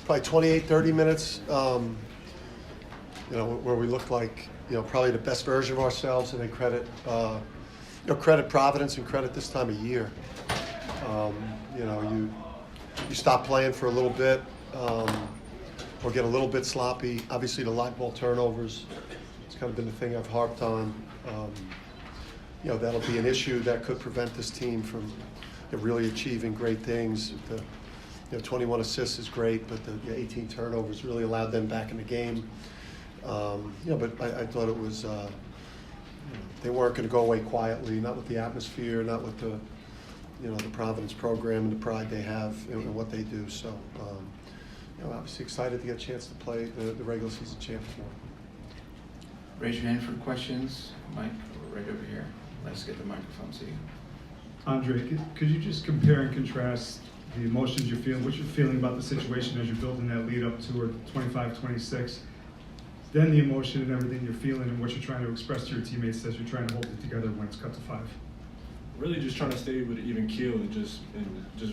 probably 28, 30 minutes, where we looked like, probably the best version of ourselves, and then credit Providence and credit this time of year. You stop playing for a little bit, or get a little bit sloppy. Obviously, the live ball turnovers, it's kind of been the thing I've harped on. That'll be an issue that could prevent this team from really achieving great things. 21 assists is great, but the 18 turnovers really allowed them back in the game. But I thought it was, they weren't going to go away quietly, not with the atmosphere, not with the Providence program and the pride they have in what they do. So, obviously excited to get a chance to play the regular season championship. Raise your hand for questions. Mike, right over here. Let's get the microphone to you. Andre, could you just compare and contrast the emotions you're feeling, what you're feeling about the situation as you're building that lead up toward 25-26, then the emotion and everything you're feeling and what you're trying to express to your teammates as you're trying to hold it together when it's cut to 5? Really just trying to stay with an even keel and just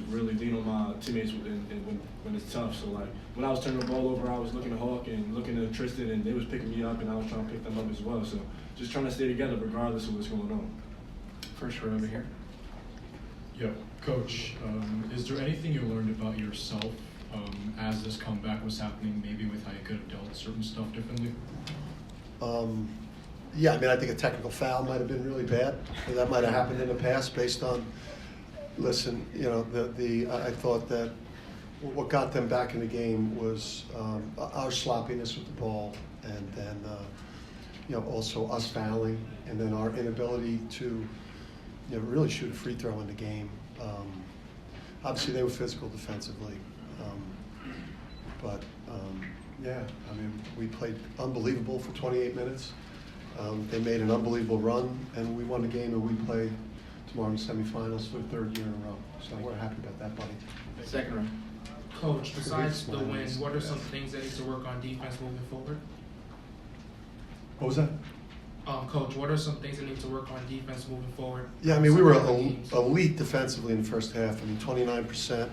really lean on my teammates when it's tough. So like when I was turning the ball over, I was looking at Hawk and looking at Tristan, and they was picking me up, and I was trying to pick them up as well. So just trying to stay together regardless of what's going on. First row over here. Yeah, Coach, is there anything you learned about yourself as this comeback was happening, maybe with how you could have dealt with certain stuff differently? Yeah, I think a technical foul might have been really bad. That might have happened in the past based on, I thought that what got them back in the game was our sloppiness with the ball, and then, also us fouling, and then our inability to, really shoot a free throw in the game. Obviously, they were physical defensively. We played unbelievable for 28 minutes. They made an unbelievable run, and we won the game, and we play tomorrow in the semifinals for the third year in a row. So we're happy about that, buddy. Second row. Coach, besides the win, what are some things that need to work on defense moving forward? What was that? Coach, what are some things that need to work on defense moving forward? Yeah, we were elite defensively in the first half. 29%.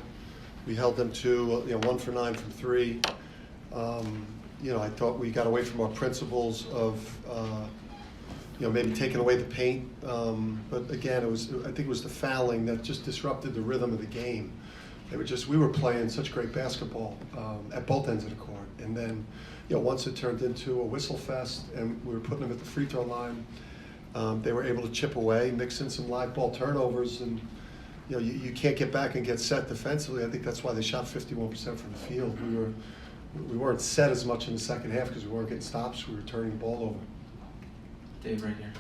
We held them to 1 for 9 from 3. I thought we got away from our principles of, maybe taking away the paint. But again, I think it was the fouling that just disrupted the rhythm of the game. We were playing such great basketball at both ends of the court. And then, once it turned into a whistle fest and we were putting them at the free throw line, they were able to chip away, mix in some live ball turnovers, and you can't get back and get set defensively. I think that's why they shot 51% from the field. We weren't set as much in the second half because we weren't getting stops. We were turning the ball over. Dave, right here.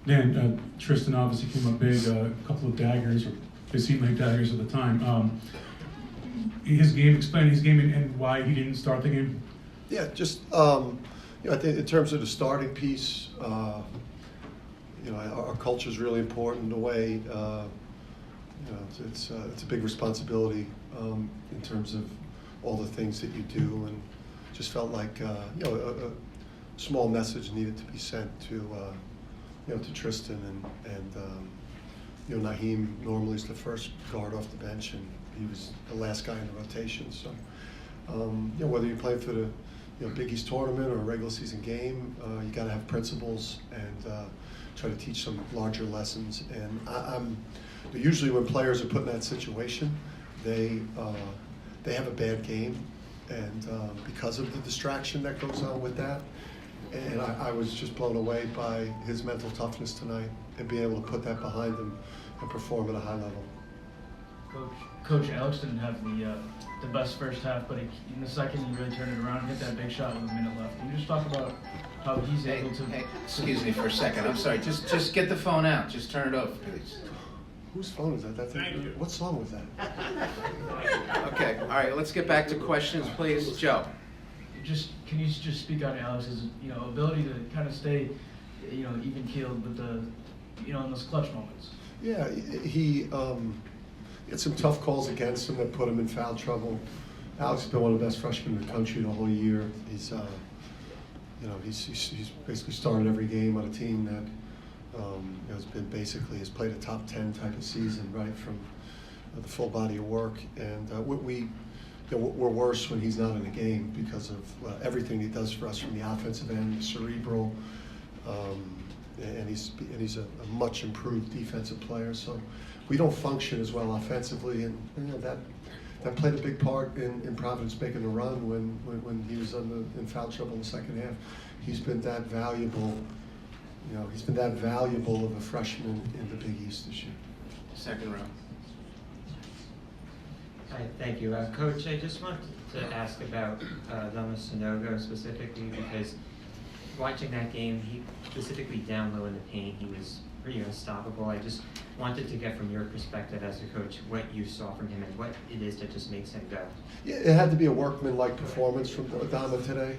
Dan, Tristan obviously came up big, a couple of daggers, or they seemed like daggers at the time. Explain his game and why he didn't start the game. Yeah, just I think in terms of the starting piece, our culture is really important. The way it's a big responsibility in terms of all the things that you do, and just felt like a small message needed to be sent to Tristan and Naheem normally is the first guard off the bench, and he was the last guy in the rotation. So whether you play for the Big East tournament or a regular season game, you got to have principles and try to teach some larger lessons. And usually when players are put in that situation, they have a bad game, and because of the distraction that goes on with that. And I was just blown away by his mental toughness tonight and being able to put that behind him and perform at a high level. Coach Alex didn't have the best first half, but in the second he really turned it around and hit that big shot with a minute left. Can you just talk about how he's able to... Hey, excuse me for a second. I'm sorry. Just get the phone out. Just turn it off, please. Whose phone is that? What song was that? Okay. All right. Let's get back to questions, please. Joe. Can you just speak on Alex's ability to kind of stay even keeled with the in those clutch moments? Yeah, he had some tough calls against him that put him in foul trouble. Alex has been one of the best freshmen in the country the whole year. He's basically started every game on a team that has played a top 10 type of season right from the full body of work. And we're worse when he's not in the game because of everything he does for us from the offensive end, the cerebral, and he's a much improved defensive player. So we don't function as well offensively, and that played a big part in Providence making a run when he was in foul trouble in the second half. He's been that valuable. He's been that valuable of a freshman in the Big East this year. Second row. Hi, thank you. Coach, I just wanted to ask about Loma Sonogo specifically, because watching that game, he specifically down low in the paint, he was pretty unstoppable. I just wanted to get from your perspective as a coach what you saw from him and what it is that just makes him go. Yeah, it had to be a workman-like performance from Adama today.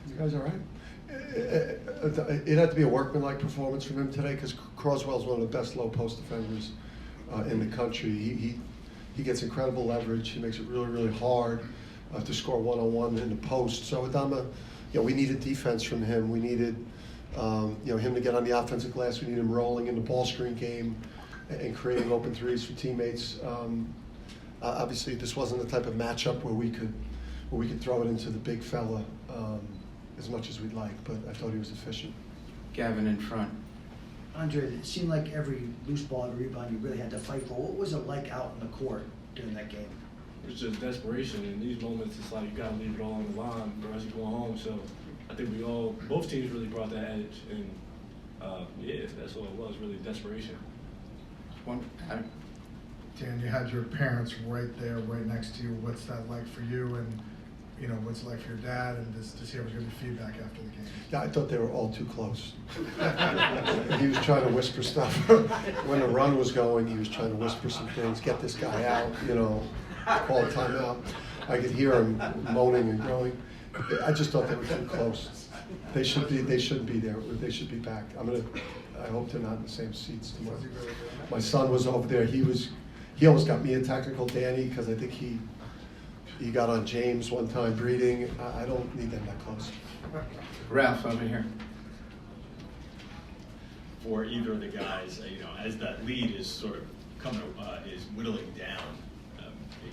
You guys all right? It had to be a workman-like performance from him today because Croswell's one of the best low-post defenders in the country. He gets incredible leverage. He makes it really, really hard to score one-on-one in the post. So Adama, we needed defense from him. We needed him to get on the offensive glass. We need him rolling in the ball screen game and creating open threes for teammates. Obviously, this wasn't the type of matchup where we could throw it into the big fella as much as we'd like, but I thought he was efficient. Gavin in front. Andre, it seemed like every loose ball and rebound you really had to fight for. What was it like out in the court during that game? It's just desperation. In these moments, it's like you gotta leave it all on the line, or else you're going home. So I think both teams really brought that edge, and that's all it was, really desperation. Dan, you had your parents right there, right next to you. What's that like for you, and what's it like for your dad, and to see if there's going to be feedback after the game? Yeah, I thought they were all too close. He was trying to whisper stuff. When the run was going, he was trying to whisper some things, get this guy out, call a timeout. I could hear him moaning and groaning. I just thought they were too close. They shouldn't be there. They should be back. I hope they're not in the same seats tomorrow. My son was over there. He almost got me a technical, Danny, because I think he got on James one time breathing. I don't need them that close. Ralph over here. For either of the guys, as that lead is sort of is whittling down,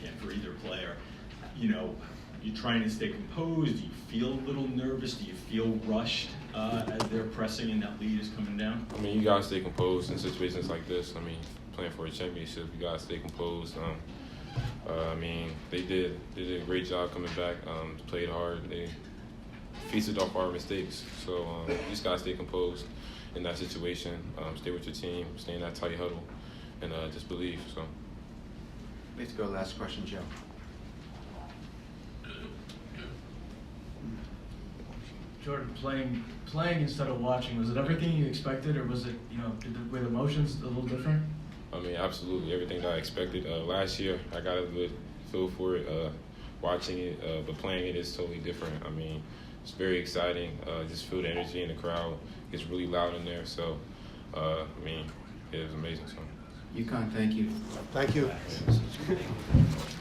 again for either player, you're trying to stay composed. Do you feel a little nervous? Do you feel rushed as they're pressing and that lead is coming down? You gotta stay composed in situations like this. Playing for a championship, you gotta stay composed. They did a great job coming back. Played hard. They feasted off our mistakes. So you just gotta stay composed in that situation. Stay with your team, stay in that tight huddle, and just believe. So. Let's go. Last question, Joe. Jordan, playing instead of watching, was it everything you expected, or was it, were the emotions a little different? Absolutely, everything that I expected. Last year, I got a good feel for it. Watching it, but playing it is totally different. It's very exciting. Just feel the energy in the crowd. It's really loud in there. So, it was amazing. So. UConn, thank you. Thank you.